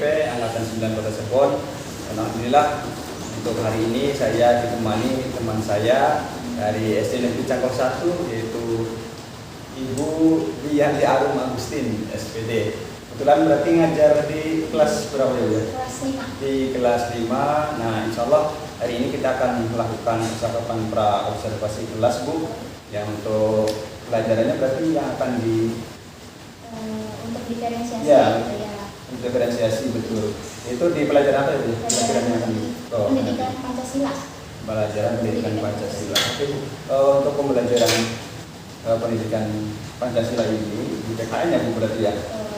Angkatan 9 Kota Cirebon. Alhamdulillah untuk hari ini saya ditemani teman saya dari SD Negeri Cangkok 1, yaitu Ibu Dian Arum Agustin SPD. Kebetulan berarti ngajar di kelas berapa ya? Kelas 5. Di kelas 5. Nah, insya Allah hari ini kita akan melakukan percakapan pra observasi kelas, Bu. Yang untuk pelajarannya berarti yang akan untuk diferensiasi ya, gitu ya. Diferensiasi, betul. Itu di pelajaran apa ya, Bu? Pelajaran yang akan Pendidikan Pancasila. Pelajaran pendidikan Pancasila. Oke, Bu. Untuk pembelajaran pendidikan Pancasila ini di PKN ya, Bu, berarti ya.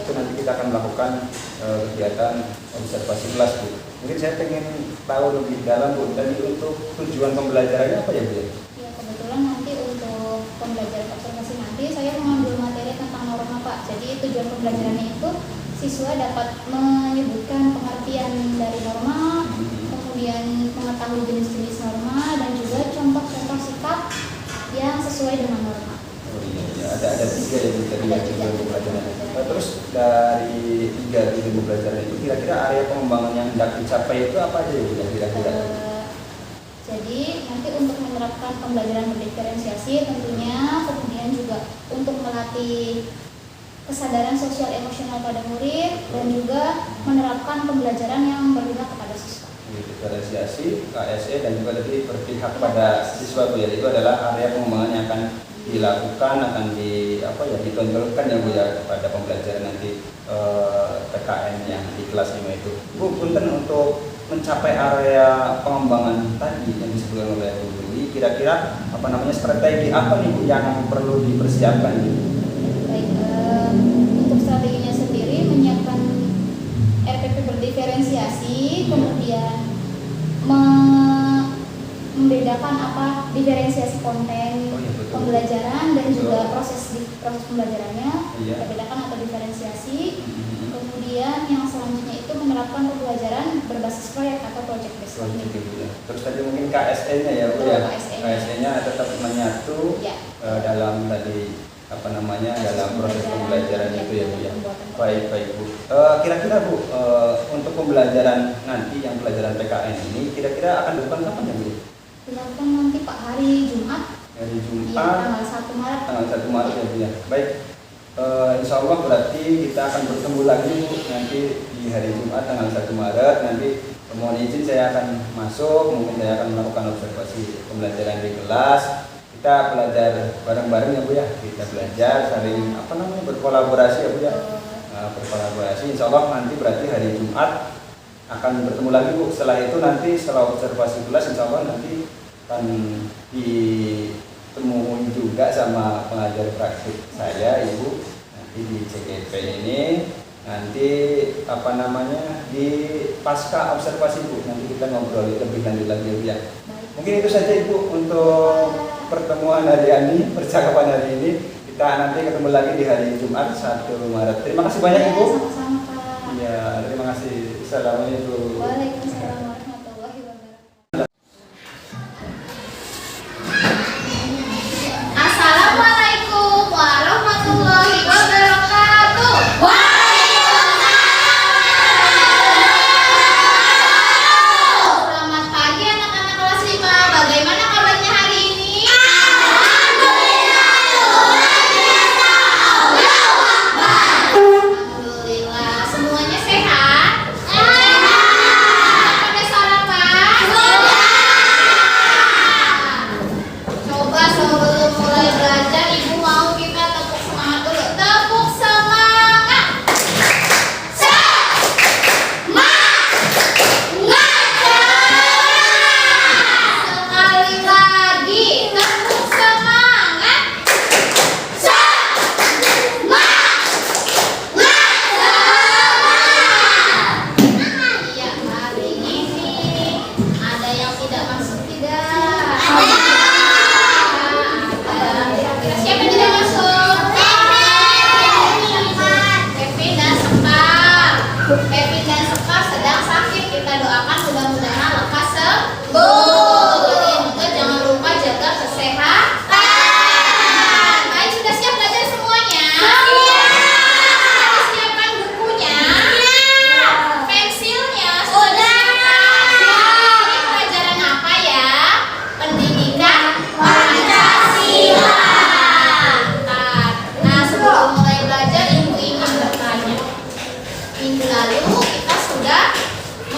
Itu nanti kita akan melakukan kegiatan observasi kelas, Bu. Mungkin saya pengen tahu lebih dalam, Bu, tadi untuk tujuan pembelajarannya apa ya, Bu? Ya, kebetulan nanti untuk pembelajaran observasi nanti saya mengambil materi tentang norma, Pak. Jadi tujuan pembelajarannya itu siswa dapat menyebutkan pengertian dari norma, kemudian mengetahui jenis-jenis norma, dan juga contoh-contoh sikap yang sesuai dengan norma. Oh iya, ada tiga ya, Bu, tadi Ada tujuan tiga. pembelajaran. Terus dari tiga tujuan pembelajaran itu kira-kira area pengembangan yang hendak dicapai itu apa aja ya, Bu, ya, kira-kira? Jadi nanti untuk menerapkan pembelajaran berdiferensiasi tentunya, kemudian juga untuk melatih kesadaran sosial emosional pada murid, dan juga menerapkan pembelajaran yang berguna kepada siswa. Diferensiasi, KSE, dan juga tadi berpihak pada siswa, Bu, ya. Itu adalah area pengembangan yang akan dilakukan, akan ditonjolkan ya, Bu, ya, pada pembelajaran nanti PKN yang di kelas 5 itu. Bu, punten, untuk mencapai area pengembangan tadi yang disebutkan oleh Bu Dwi, kira-kira strategi apa nih, Bu, yang perlu dipersiapkan gitu? Baik, untuk strateginya sendiri menyiapkan RPP berdiferensiasi, kemudian membedakan apa diferensiasi konten pembelajaran dan juga proses pembelajarannya, bedakan atau diferensiasi. Kemudian yang selanjutnya itu menerapkan pembelajaran berbasis proyek atau project based learning. Terus tadi mungkin KSE-nya ya, Bu, ya. KSE-nya tetap menyatu ya, dalam tadi dalam proses pembelajaran itu ya, Bu, ya. Baik, Bu. Kira-kira, Bu, untuk pembelajaran nanti yang pelajaran PKN ini kira-kira akan dilakukan kapan ya, Bu? Dilakukan nanti Pak hari Jumat. Hari Jumat. Ya, tanggal 1 Maret. Tanggal 1 Maret ya, Bu, ya. Baik. Insya Allah berarti kita akan bertemu lagi, Bu, nanti di hari Jumat tanggal 1 Maret. Nanti mohon izin saya akan masuk, mungkin saya akan melakukan observasi pembelajaran di kelas. Kita belajar bareng-bareng ya, Bu, ya. Kita belajar saling berkolaborasi ya, Bu, ya. Berkolaborasi. Insya Allah nanti berarti hari Jumat akan bertemu lagi, Bu. Setelah itu nanti setelah observasi kelas, insya Allah nanti akan ditemui juga sama pengajar praktik saya, Ibu, nanti di CGP ini. Nanti di pasca observasi, Bu, nanti kita ngobrol lebih lanjut lagi, Bu, ya. Mungkin itu saja, Ibu, untuk pertemuan hari ini, percakapan hari ini. Kita nanti ketemu lagi di hari Jumat 1 Maret. Terima kasih banyak, Ibu. Sama-sama, Pak. Ya, terima kasih. Assalamualaikum. Waalaikumsalam warahmatullahi wabarakatuh. Assalamualaikum warahmatullahi wabarakatuh. Selamat pagi anak-anak kelas 5. Bagaimana kabarnya hari ini? Alhamdulillah. Semuanya sehat? Pada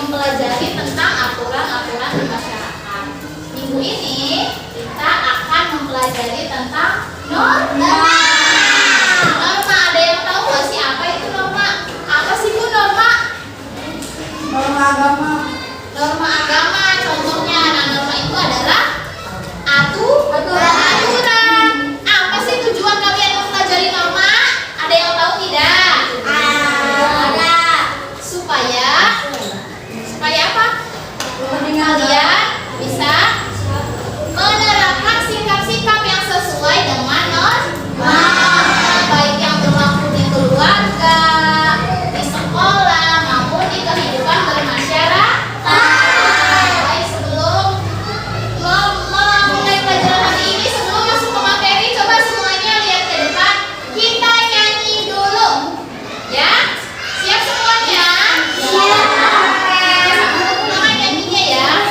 mempelajari tentang aturan-aturan di masyarakat. Minggu ini kita akan mempelajari tentang norma. Norma, ada yang tahu nggak sih apa itu norma? Apa sih Bu norma? Norma agama. Norma agama contohnya. Nah, norma itu adalah aturan. Apa sih tujuan kalian mempelajari norma? Ada yang tahu tidak? Ada. Supaya apa? Kalian bisa menerapkan sikap-sikap yang sesuai dengan norma, baik yang berlaku di keluarga, di sekolah, maupun di kehidupan bermasyarakat. Baik, sebelum memulai pelajaran hari ini, sebelum masuk ke materi, coba semuanya lihat ke depan. Kita nyanyi dulu, ya? Siap semuanya? Siap. Oke, nyanyinya ya.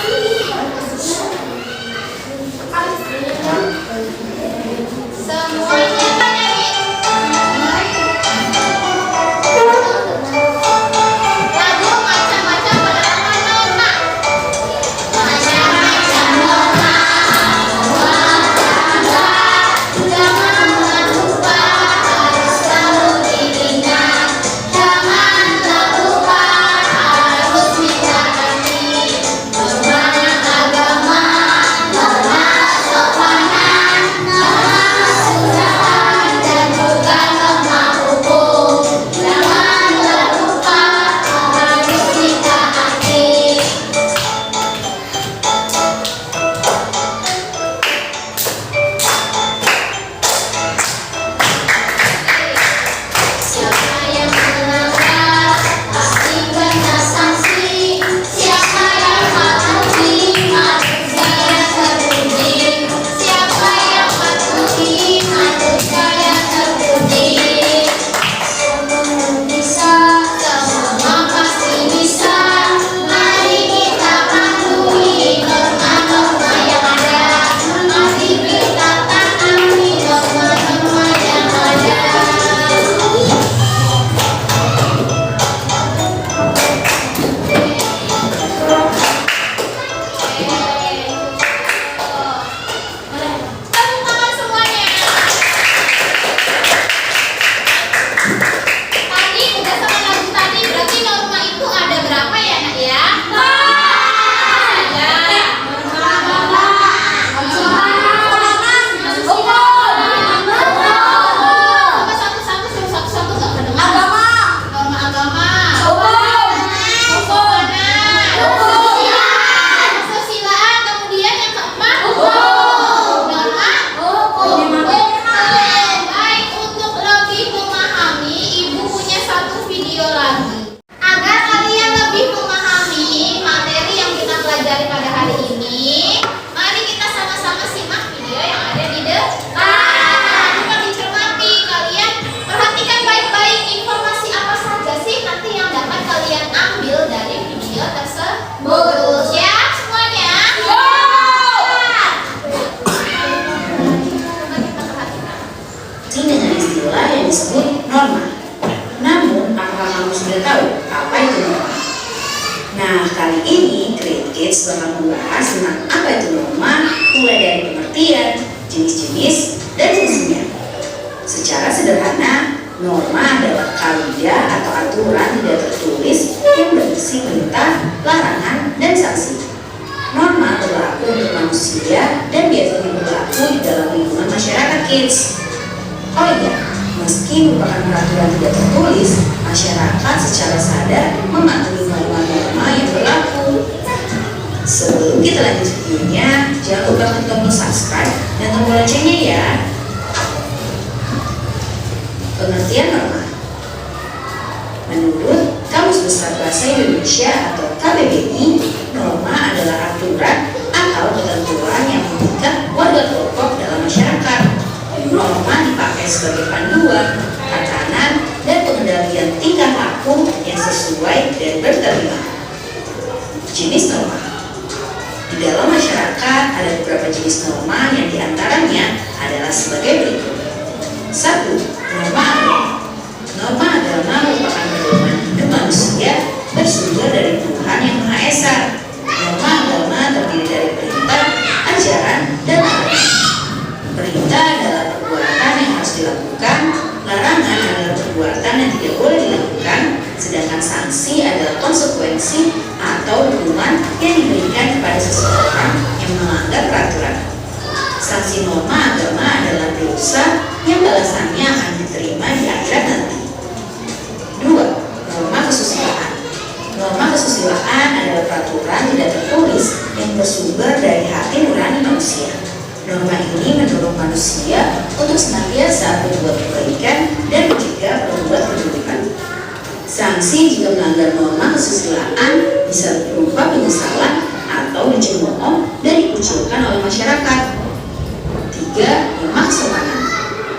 Semuanya nyanyi. Lagu macam-macam penerangan norma. Macam-macam norma. Janganlah lupa harus selalu diingat. Janganlah lupa harus ditaati. Norma agama, norma sopanan, norma sunnah dan juga norma hukum. Janganlah lupa harus ditaati. Siapa yang melanggar pasti kena sanksi. Siapa yang patuhi manusia terpuji. Siapa yang patuhi manusia terpuji. Semua bisa, semua pasti bisa. Mari kita patuhi norma-norma yang ada. Mari kita taati norma-norma yang ada. Tepuk tangan semuanya. Tadi udah sama lagu tadi, berarti norma itu ada berapa ya nak ya? Ada. Coba satu-satu nggak kedengaran. Norma agama. Kesusilaan, kemudian yang keempat norma hukum. Baik, untuk lebih memahami, Ibu punya satu video lagi. Agar kalian lebih memahami materi yang kita pelajari pada hari ini, mari kita sama-sama simak video yang ada di depan. Coba dicermati, kalian perhatikan baik-baik informasi apa saja sih nanti yang dapat kalian ambil dari video tersebut. Siap semuanya? Siap. Coba kita perhatikan. Ini dengan istilah yang disebut norma. Namun, apakah kamu sudah tahu apa itu norma? Nah, kali ini Grade Kids bakal membahas tentang apa itu norma, mulai dari pengertian, jenis-jenis, dan fungsinya. Secara sederhana, norma adalah kaidah atau aturan tidak tertulis yang berisi perintah, larangan, dan sanksi. Norma berlaku untuk manusia dan biasanya berlaku di dalam lingkungan masyarakat kids. Oh iya, meski merupakan peraturan tidak tertulis, masyarakat secara sadar mematuhi norma-norma yang berlaku. Sebelum kita lanjut videonya, jangan lupa klik tombol subscribe dan tombol loncengnya ya. Pengertian norma. Menurut Kamus Besar Bahasa Indonesia atau KBBI, norma adalah aturan atau ketentuan yang mengikat warga kelompok dalam masyarakat. Norma dipakai sebagai panduan, tatanan, dan pengendalian tingkah laku yang sesuai dan berterima. Jenis norma. Di dalam masyarakat ada beberapa jenis norma yang diantaranya adalah sebagai berikut. 1. Norma agama. Norma agama merupakan pedoman hidup manusia bersumber dari Tuhan Yang Maha konsekuensi atau hukuman yang diberikan kepada seseorang yang melanggar peraturan. Sanksi norma agama adalah dosa yang balasannya akan diterima di akhirat nanti. 2. Norma kesusilaan. Norma kesusilaan adalah peraturan tidak tertulis yang bersumber dari hati nurani manusia. Norma ini mendorong manusia untuk senantiasa berbuat kebaikan dan mencegah berbuat keburukan. Sanksi jika melanggar norma kesusilaan bisa berupa penyesalan atau dicemooh dan dikucilkan oleh masyarakat. 3. Norma kesopanan.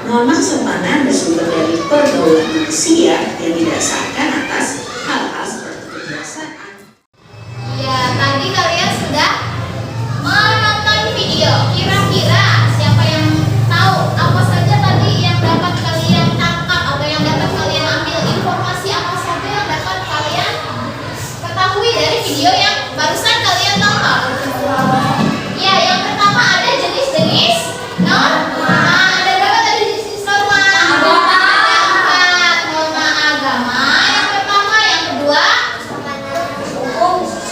Norma kesopanan bersumber dari pergaulan manusia yang didasarkan atas hal-hal seperti kebiasaan. Ya, tadi kalian sudah menonton video. Kira-kira siapa yang tahu apa saja tadi yang dapat kalian tangkap atau yang dapat kalian ambil, informasi apa saja yang dapat kalian ketahui dari video yang barusan kalian tonton? Ya, yang pertama ada jenis-jenis norma. Ada berapa tadi jenis norma? Ada 4 norma agama. Yang pertama, yang kedua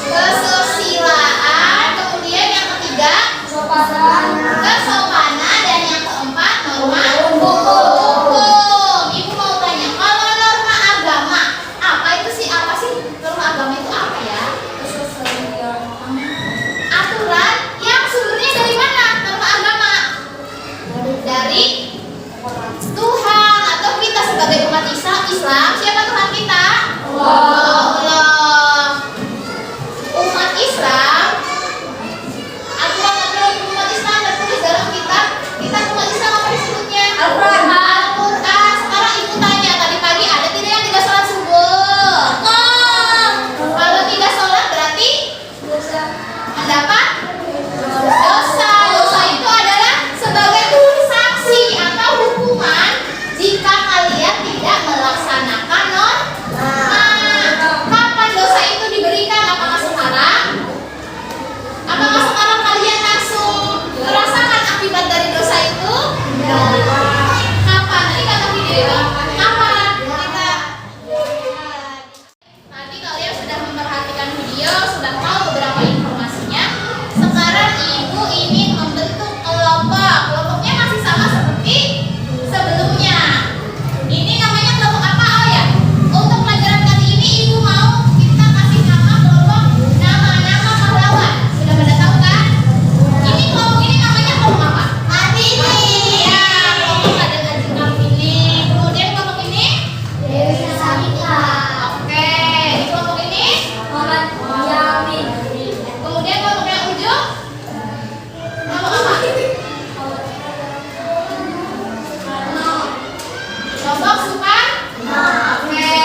kesusilaan, kemudian yang ketiga kesopanan, dan yang keempat norma hukum. Ibu mau tanya, kalau norma agama apa itu sih? Apa sih norma agama itu apa ya? Aturan yang sumbernya dari mana? Norma agama dari Tuhan atau kita sebagai umat Islam. Siapa Tuhan kita? Allah. Umat Islam, aturan-aturan umat Islam tertulis dalam kitab umat Islam, apa disebutnya? Al-Quran. Sekarang ibu tanya, tadi pagi ada tidak yang tidak sholat subuh? Kalau tidak sholat berarti mendapat dosa. Dosa itu adalah sebagai sanksi atau hukuman jika kalian tidak melaksanakan norma. Kapan dosa itu diberikan? Apakah sekarang? Apakah sekarang kalian langsung merasakan akibat dari dosa itu? Kapan? Tadi kata video ya. Kapan? Tadi kalian sudah memperhatikan video, sudah tahu beberapa informasinya. Sekarang ibu ingin membentuk kelompok. Kelompoknya masih sama seperti sebelumnya. Ini namanya kelompok apa? Oh ya, untuk pelajaran kali ini ibu mau kita kasih nama kelompok nama-nama pahlawan. Sudah pada tahu kan? Ini kelompok ini namanya kelompok apa? Kartini. Ya, kelompok ada Kanjeng Kartini. Kemudian kelompok ini Dewi Sarita. Oke, di kelompok ini Muhammad Yamin. Kemudian kelompok yang ujung kelompok apa? Kelompok Sukarno. Oke.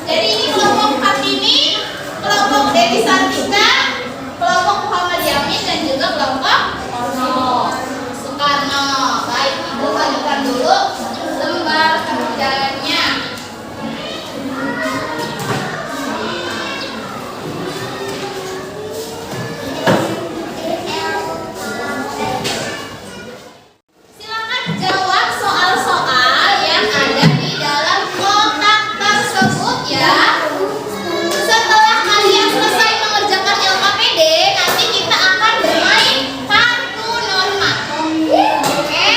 Jadi ini kelompok Kartini, kelompok Dewi Sartika, kelompok Muhammad Yamin, dan juga kelompok Soekarno. Baik, ibu lanjutkan dulu lembar kerjanya. Silakan jawab soal-soal yang ada di dalam kotak tersebut ya. Setelah kalian selesai mengerjakan LKPD, nanti kita akan bermain kartu norma. Oke?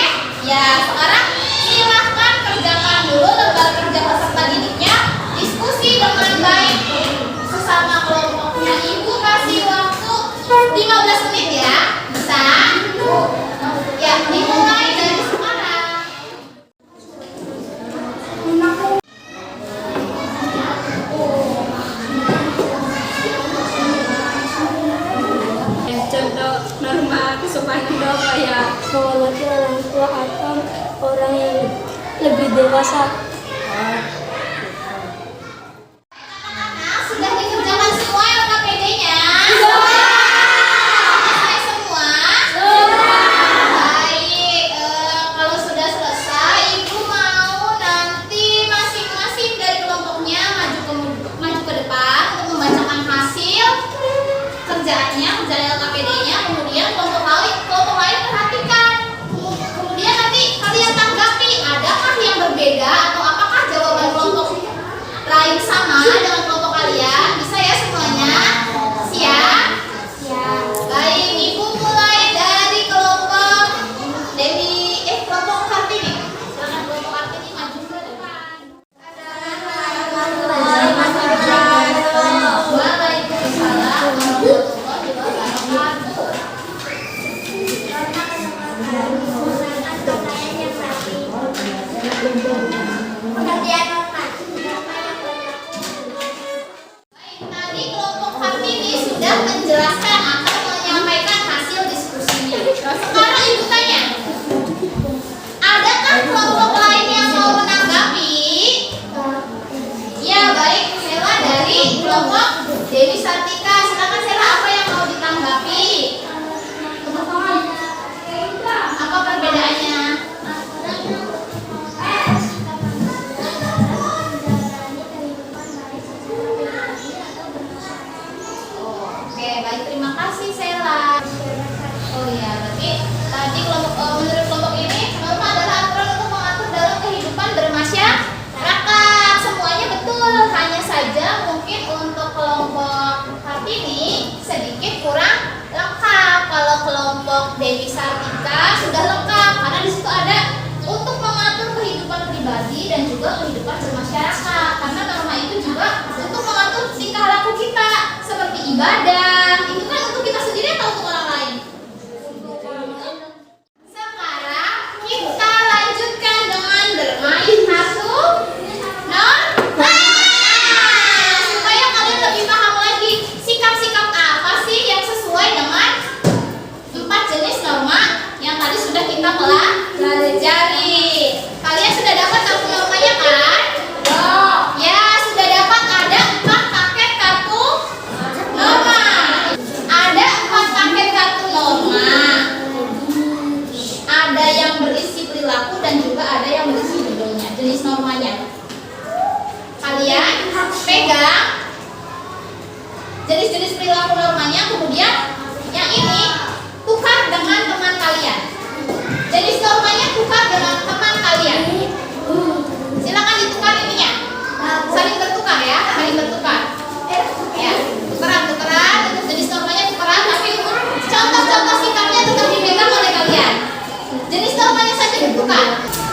Ya, sekarang silahkan kerjakan dulu lembar kerja peserta didiknya. Diskusi dengan baik sesama kelompoknya. Ibu kasih waktu 15 menit ya. Bisa? Ya, dimulai dari sekarang. Contoh norma kesopanan itu apa ya? Menghormati orang tua atau orang yang lebih dewasa. Anak-anak sudah dikerjakan semua LKPD-nya? Selesai semua? Baik, kalau sudah selesai, ibu mau nanti masing-masing dari kelompoknya maju ke depan untuk membacakan hasil kerjaannya, kerjaan LKPD-nya. Kemudian kelompok lain perhatikan. Kemudian nanti kalian tanggapi, adakah yang berbeda atau apakah jawaban kelompok lain sama dengan kelompok kalian? Bisa Tadi kelompok Kartini sudah menjelaskan atau menyampaikan hasil diskusinya. Sekarang ibu tanya, adakah kelompok lain yang mau menanggapi? Ya baik, Sela dari kelompok Dewi Sartika. Silakan Sela, apa yang mau ditanggapi? Apa perbedaannya? Oke, baik, terima kasih Sela. Oh iya, berarti tadi menurut kelompok ini norma adalah aturan untuk mengatur dalam kehidupan bermasyarakat. Semuanya betul, hanya saja mungkin untuk kelompok Kartini sedikit kurang lengkap. Kalau kelompok Dewi Sartika sudah lengkap karena di situ ada untuk mengatur kehidupan pribadi dan juga kehidupan bermasyarakat. Karena norma itu juga untuk mengatur tingkah laku kita seperti ibadah. Itu kan untuk kita sendiri atau untuk orang lain? Sekarang kita lanjutkan dengan bermain kartu norma. Supaya kalian lebih paham lagi sikap-sikap apa sih yang sesuai dengan 4 jenis norma yang tadi sudah kita pelajari. Kalian sudah dapat kartu normanya kan? Ya, sudah dapat. Ada 4 paket kartu norma. Ada 4 paket kartu norma. Ada yang berisi perilaku dan juga ada yang berisi judulnya, jenis normanya. Kalian pegang jenis-jenis perilaku normanya, kemudian yang ini tukar dengan teman kalian. Jenis normanya tukar dengan teman kalian. Silakan ditukar ininya. Saling bertukar ya, saling bertukar. Ya, tukeran untuk jenis normanya tukeran, tapi untuk contoh-contoh sikapnya tetap dipegang oleh kalian. Jenis normanya saja ditukar.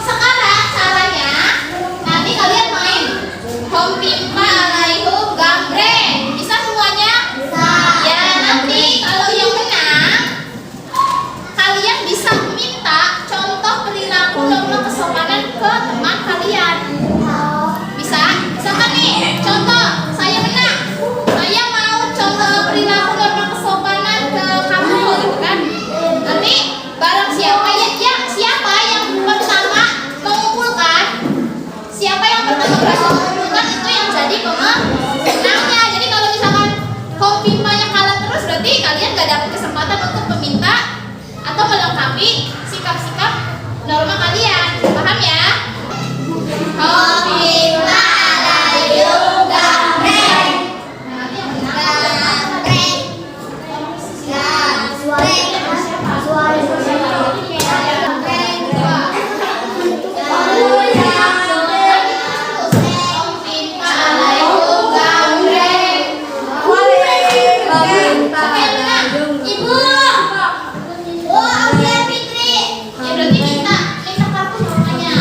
Sekarang caranya nanti kalian main Hompimpa alaihum gambreng. Bisa semuanya? Ya, nanti kalau yang menang kalian bisa minta contoh perilaku norma kesopanan ke teman kalian. Bisa? Misalkan nih, contoh saya menang. Saya mau contoh perilaku norma kesopanan ke kamu gitu kan. Nanti barang siapa yang pertama mengumpulkan, siapa yang pertama berhasil mengumpulkan itu yang jadi pemenangnya. Jadi kalau misalkan Hompimanya kalah terus, berarti kalian gak dapat kesempatan untuk meminta atau melengkapi sikap-sikap norma kalian. Paham ya? Hompimpa alaihum gambreng. Nanti yang gambreng. Hompimpa alaihum gambreng. Ibu. Aulia Fitri. Ya berarti minta kartu normanya.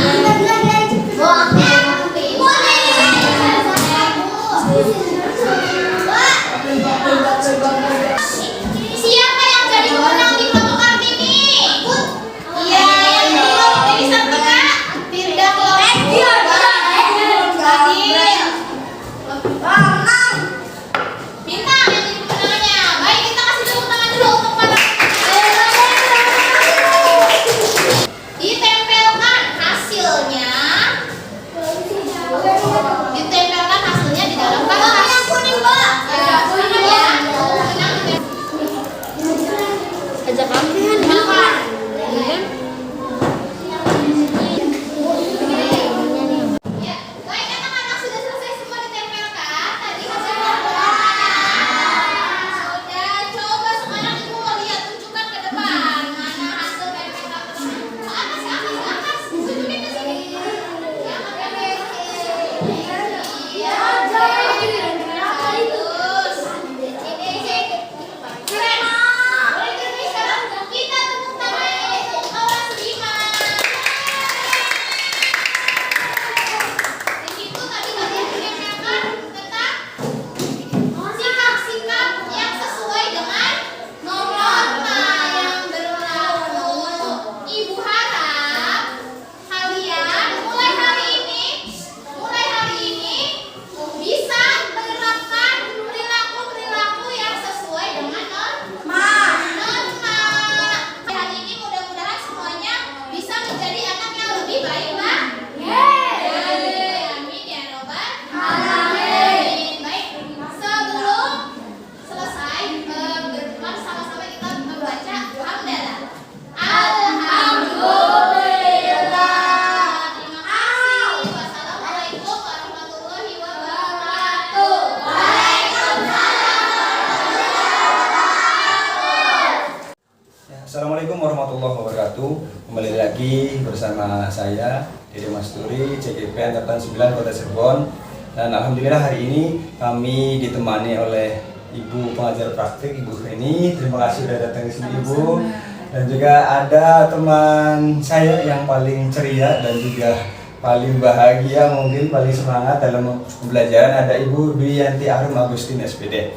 warahmatullahi wabarakatuh. Kembali lagi bersama saya Dede Masturi, CGP Angkatan 9 Kota Cirebon. Dan alhamdulillah hari ini kami ditemani oleh Ibu pengajar praktik, Ibu Reni. Terima kasih sudah datang ke sini, Ibu. Dan juga ada teman saya yang paling ceria dan juga paling bahagia, mungkin paling semangat dalam pembelajaran, ada Ibu Dwi Yanti Arum Agustin SPD.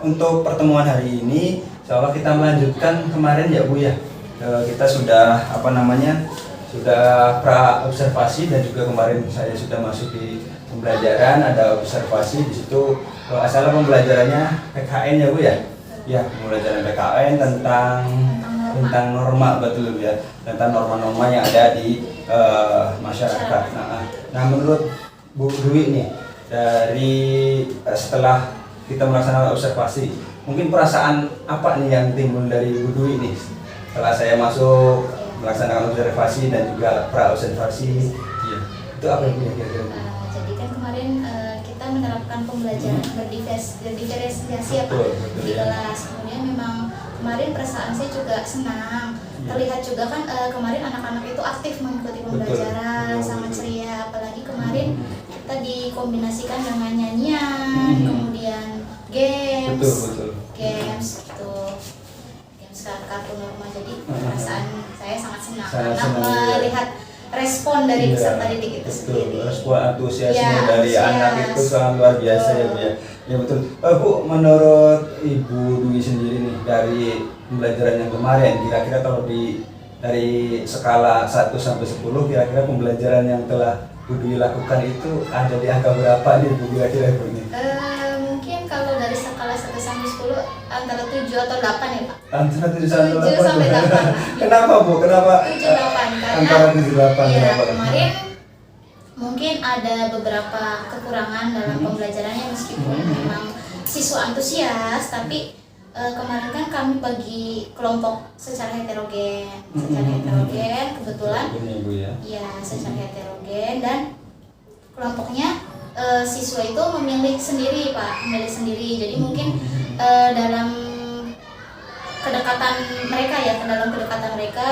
Untuk pertemuan hari ini, insya Allah kita melanjutkan kemarin ya Bu ya. Kita sudah sudah pra observasi, dan juga kemarin saya sudah masuk di pembelajaran, ada observasi di situ. Asal pembelajarannya PKN ya Bu ya. Ya, pembelajaran PKN tentang norma, betul ya, tentang norma-norma yang ada di masyarakat. Nah, menurut Bu Dwi nih, dari setelah kita melaksanakan observasi, mungkin perasaan apa nih yang timbul dari Bu Dwi nih setelah saya masuk melaksanakan observasi dan juga pra observasi? Iya, itu apa yang kira-kira? Jadi kan kemarin kita menerapkan pembelajaran berdiferensiasi ya Pak di kelas. Kemudian memang kemarin perasaan saya juga senang. Terlihat juga kan kemarin anak-anak itu aktif mengikuti pembelajaran, sangat ceria. Apalagi kemarin kita dikombinasikan dengan nyanyian, kemudian games gitu, games kartun norma. Jadi perasaan saya sangat senang karena melihat respon dari peserta didik itu sendiri. Respon antusiasme dari anak itu sangat luar biasa ya Bu ya. Ya betul. Bu, menurut Ibu Dwi sendiri nih, dari pembelajaran yang kemarin, kira-kira kalau dari skala 1 sampai 10, kira-kira pembelajaran yang telah Bu Dwi lakukan itu ada di angka berapa nih Bu, kira-kira Bu ini? Mungkin kalau dari skala 1 sampai 10 antara 7 atau 8 ya Pak. Antara 7 sampai 8. 7 sampai 8. Kenapa Bu? Kenapa? 7 8 karena antara 7 8 ya, kenapa? kemarin mungkin ada beberapa kekurangan dalam pembelajarannya, meskipun memang siswa antusias, tapi kemarin kan kami bagi kelompok secara heterogen, kebetulan Bu ya. ya secara heterogen, dan kelompoknya siswa itu memilih sendiri Pak, jadi mungkin dalam kedekatan mereka,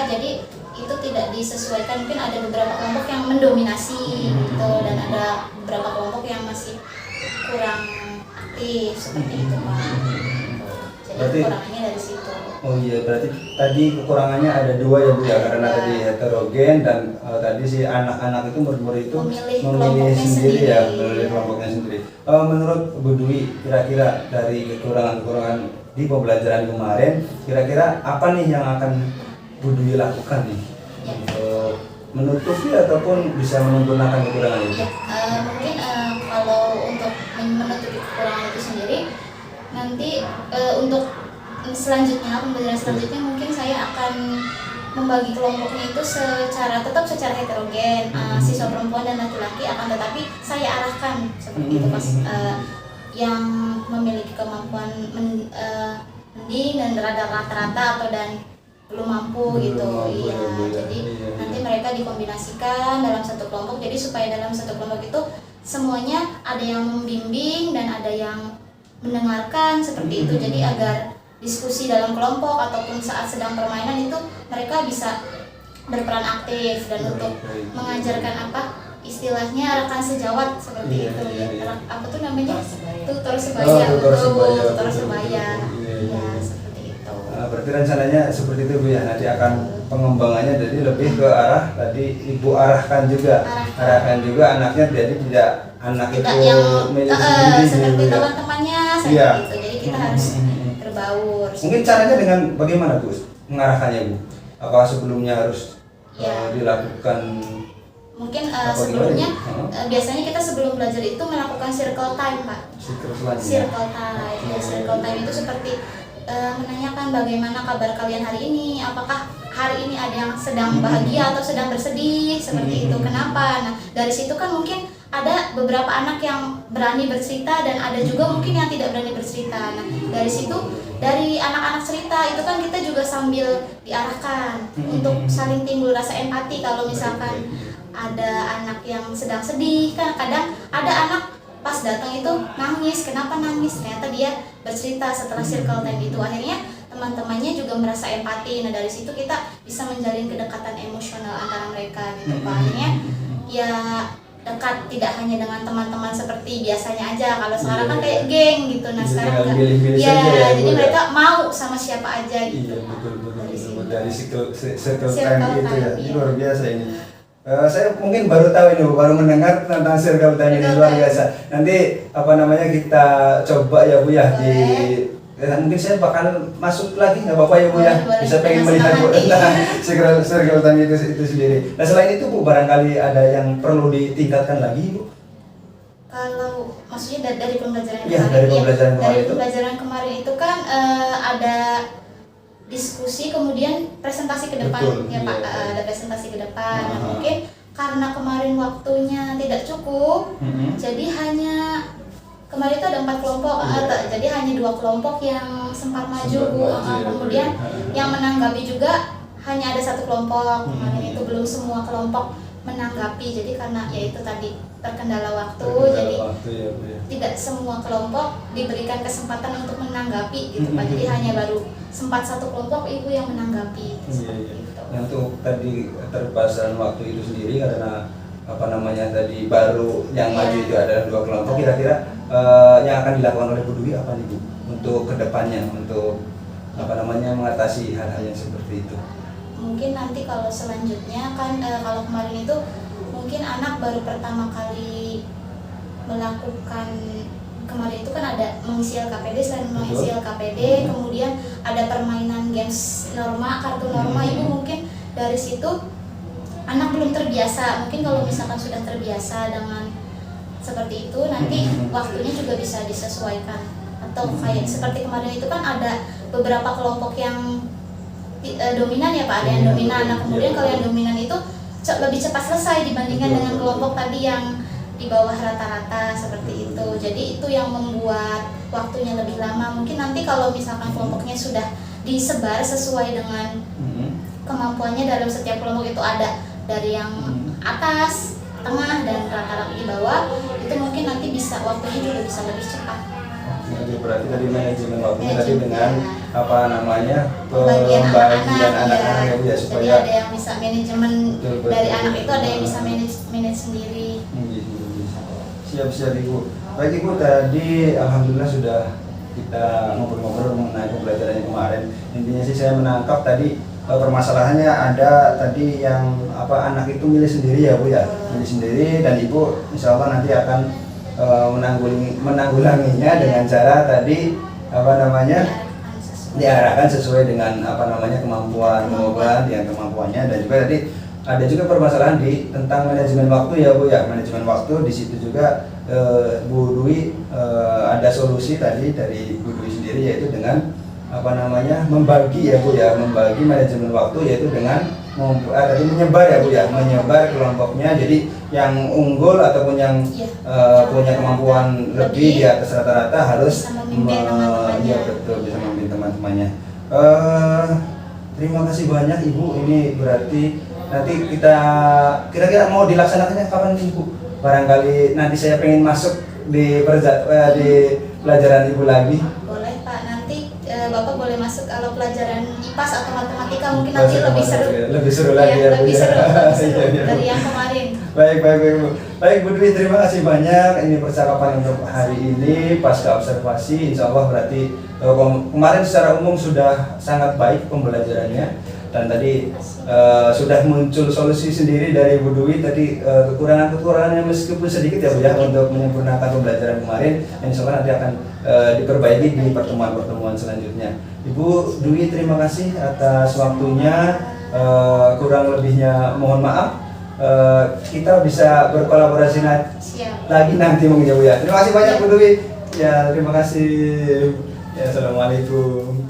jadi itu tidak disesuaikan. Mungkin ada beberapa kelompok yang mendominasi gitu, dan ada beberapa kelompok yang masih kurang aktif seperti itu Pak. Jadi Berarti kekurangannya dari situ. Oh iya, berarti tadi kekurangannya ada 2 ya Bu ya, karena tadi heterogen, dan tadi si anak-anak itu murid-murid itu memilih sendiri ya, memilih kelompoknya sendiri. Menurut Bu Dwi, kira-kira dari kekurangan-kekurangan di pembelajaran kemarin, kira-kira apa nih yang akan Bu Dwi lakukan nih untuk menutupi ataupun bisa menyempurnakan kekurangan itu? Mungkin kalau untuk menutupi kekurangan itu sendiri, nanti untuk pembelajaran selanjutnya mungkin saya akan membagi kelompoknya itu tetap secara heterogen, siswa perempuan dan laki-laki, akan tetapi saya arahkan seperti itu Mas, yang memiliki kemampuan mending dan rata-rata atau dan belum mampu gitu. Jadi nanti mereka dikombinasikan dalam satu kelompok, jadi supaya dalam satu kelompok itu semuanya ada yang membimbing dan ada yang mendengarkan seperti itu. Jadi agar diskusi dalam kelompok ataupun saat sedang permainan itu mereka bisa berperan aktif, dan untuk mengajarkan istilahnya rekan sejawat seperti itu. Apa tuh namanya? Tutor sebaya. Tutor sebaya. Ya, seperti itu. Berarti rencananya seperti itu Bu ya, nanti akan pengembangannya jadi lebih ke arah tadi Ibu arahkan juga anaknya, jadi tidak anak itu milih sendiri seperti gitu ya. Teman-temannya seperti itu. Jadi kita harus berbaur. Mungkin caranya dengan bagaimana Bu mengarahkannya Bu? Apakah sebelumnya harus dilakukan? Mungkin sebelumnya biasanya kita sebelum belajar itu melakukan circle time Pak. Circle time itu seperti menanyakan bagaimana kabar kalian hari ini, apakah hari ini ada yang sedang bahagia atau sedang bersedih seperti itu, kenapa. Nah dari situ kan mungkin ada beberapa anak yang berani bercerita dan ada juga mungkin yang tidak berani bercerita. Nah dari situ, dari anak-anak cerita itu kan kita juga sambil diarahkan untuk saling timbul rasa empati. Kalau misalkan ada anak yang sedang sedih, kan kadang ada anak pas datang itu nangis, kenapa nangis, ternyata dia bercerita setelah circle time itu. Akhirnya teman-temannya juga merasa empati. Nah dari situ kita bisa menjalin kedekatan emosional antara mereka gitu Pak. Akhirnya ya dekat tidak hanya dengan teman-teman seperti biasanya aja. Kalau sekarang kan kayak geng gitu. Nah Iya, sekarang tinggal enggak. milih-milih Ya, saja ya, jadi Bu, ya. mereka mau sama siapa aja gitu. Iya betul Dari situ. dari circle Circle time itu ya, time, ini iya. luar biasa ini. Saya mungkin baru tahu ini, baru mendengar tentang circle time ini, luar biasa. Nanti apa namanya kita coba ya Bu ya di mungkin saya bakal masuk lagi, nggak apa-apa ya Bu ya, Boleh, bisa pengen dengan melihat senang Bu hati. tentang circle time itu sendiri. Nah selain itu Bu, barangkali ada yang perlu ditingkatkan lagi Bu? Kalau maksudnya dari pembelajaran Iya, kemarin, dari pembelajaran kemarin dari itu. pembelajaran kemarin itu kan ada diskusi kemudian presentasi ke depan Betul, ya Pak. iya. Ada presentasi ke depan. Nah, Aha. mungkin karena kemarin waktunya tidak cukup, jadi hanya kemarin itu ada 4 kelompok, Iya. jadi hanya 2 kelompok yang sempat maju Sempat Bu. maju, ya, Kemudian Bu, ya. yang menanggapi juga hanya ada 1 kelompok. Kemarin Hmm. itu belum semua kelompok menanggapi. Jadi karena ya itu tadi terkendala waktu, Terkendala jadi waktu, ya, Bu, ya. tidak semua kelompok diberikan kesempatan untuk menanggapi gitu Pak. Hmm. Jadi hanya baru sempat 1 kelompok ibu yang menanggapi Iya, seperti iya. itu. Nah, untuk tadi keterbatasan waktu itu sendiri karena apa namanya tadi baru yang Iya. maju itu adalah 2 kelompok, kira-kira yang akan dilakukan oleh Bu Dwi apa nih Bu untuk kedepannya, untuk apa namanya mengatasi hal-hal yang seperti itu? Mungkin nanti kalau selanjutnya kan kalau kemarin itu mungkin anak baru pertama kali melakukan, kemarin itu kan ada mengisi LKPD, selain mengisi LKPD kemudian ada permainan games norma, kartu norma. Ibu mungkin dari situ anak belum terbiasa. Mungkin kalau misalkan sudah terbiasa dengan seperti itu nanti waktunya juga bisa disesuaikan. Atau kayak seperti kemarin itu kan ada beberapa kelompok yang dominan ya Pak, ada yang dominan. Nah kemudian kalau yang dominan itu lebih cepat selesai dibandingkan dengan kelompok tadi yang di bawah rata-rata seperti itu. Jadi itu yang membuat waktunya lebih lama. Mungkin nanti kalau misalkan kelompoknya sudah disebar sesuai dengan kemampuannya, dalam setiap kelompok itu ada dari yang atas, tengah, dan rata-rata di bawah, itu mungkin nanti bisa waktunya juga bisa lebih cepat. Jadi berarti tadi manajemen waktunya tadi Manajemen, dengan ya. apa namanya Pembagian pembagian anak-anak anak-anak ya Bu ya, Jadi supaya ada yang bisa manajemen Betul. dari anak itu, ada yang bisa manage sendiri. Siap-siap Ibu. Baik Ibu, tadi alhamdulillah sudah kita ngobrol-ngobrol mengenai pembelajaran yang kemarin. Intinya sih saya menangkap tadi permasalahannya ada tadi yang apa anak itu milih sendiri ya Bu ya, milih sendiri, dan Ibu insya Allah nanti akan menanggulanginya dengan cara tadi apa namanya diarahkan sesuai dengan apa namanya kemampuan yang kemampuannya. Dan juga tadi ada juga permasalahan di tentang manajemen waktu ya Bu ya, manajemen waktu. Di situ juga Bu Dwi ada solusi tadi dari Bu Dwi sendiri, yaitu dengan apa namanya membagi ya Bu ya, membagi manajemen waktu, yaitu dengan tadi menyebar ya Bu ya, menyebar kelompoknya. Jadi yang unggul ataupun yang punya kemampuan lebih di atas rata-rata harus Bisa memimpin teman-temannya. ya betul, bisa memimpin teman-temannya. Terima kasih banyak Ibu. Ini berarti nanti kita kira-kira mau dilaksanakannya kapan nih Ibu? Barangkali nanti saya pengen masuk di pelajaran Ibu lagi. Boleh Pak, nanti Bapak boleh masuk kalau pelajaran IPAS atau matematika mungkin nanti lebih seru. Lebih seru lagi ya, Bu, lebih ya. seru, lebih seru Iya, iya. dari yang kemarin. Baik Bu. Baik Bu Dwi, terima kasih banyak. Ini percakapan untuk hari ini pasca observasi. Insya Allah berarti kemarin secara umum sudah sangat baik pembelajarannya, dan tadi sudah muncul solusi sendiri dari Bu Dwi. Tadi kekurangan-kekurangan yang meskipun sedikit ya Bu ya, untuk menyempurnakan pembelajaran kemarin, yang insya Allah nanti akan diperbaiki di pertemuan-pertemuan selanjutnya. Ibu Dwi, terima kasih atas waktunya. Kurang lebihnya mohon maaf. Kita bisa berkolaborasi Siap. lagi nanti mungkin ya Bu ya. Terima kasih banyak Bu Dwi. Ya, terima kasih. Ya, assalamualaikum.